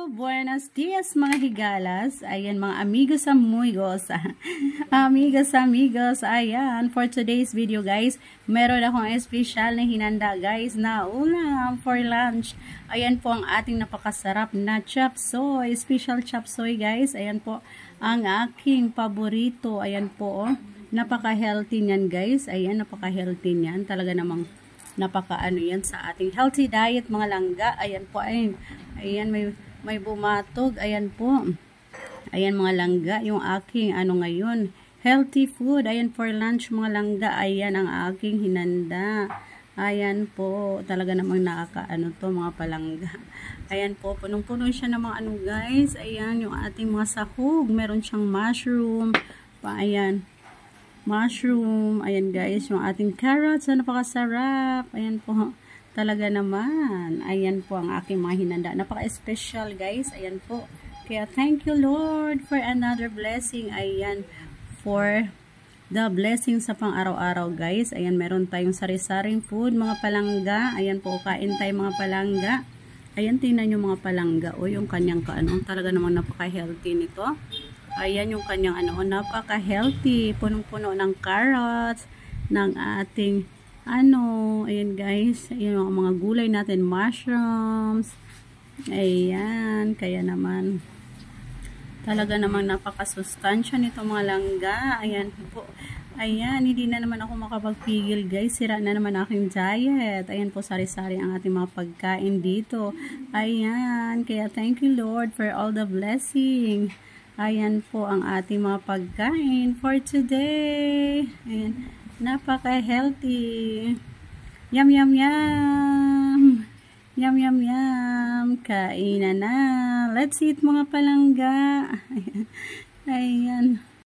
Buenos dias mga higalas. Ayan mga amigos amigos. Amigos. Ayan, for today's video guys, meron akong special na hinanda guys na ulam for lunch. Ayan po ang ating napakasarap na chop suey. Special chop suey guys. Ayan po ang aking paborito. Ayan po, napaka-healthy niyan guys. Ayan, napaka-healthy niyan. Talaga namang napaka-ano yan sa ating healthy diet mga langga. Ayan po, ayan may bumatog. Ayan po. Ayan mga langga, yung aking ano ngayon, healthy food. Ayan for lunch mga langga. Ayan ang aking hinanda. Ayan po, talaga namang nakakaano to mga palangga. Ayan po, punong-puno siya ng mga ano guys. Ayan yung ating mga sahog. Meron siyang mushroom. Ayan. Mushroom. Ayan guys, yung ating carrots. Napakasarap. Ayan po. Talaga naman. Ayan po ang aking mga hinanda. Napaka-special guys. Ayan po. Kaya thank you Lord for another blessing. Ayan. For the blessing sa pang-araw-araw guys. Ayan, meron tayong sari-saring food mga palangga. Ayan po, kain tayo mga palangga. Ayan, tingnan nyo mga palangga. O yung kanyang kaano. Talaga namang napaka-healthy nito. Ayan yung kanyang ano. Napaka-healthy. Punong-puno ng carrots. Ng ating ano, ayan guys, ayan yung mga gulay natin, mushrooms, ayan, kaya naman, talaga namang napakasustansya nito mga langga. Ayan po, ayan, hindi na naman ako makapagpigil guys, sira na naman aking diet. Ayan po, sari-sari ang ating mga pagkain dito. Ayan, kaya thank you Lord for all the blessing. Ayan po ang ating mga pagkain for today. Ayan, napaka-healthy. Yum, yum, yum. Yum, yum, yum. Kainan na. Let's eat mga palangga. Ayan.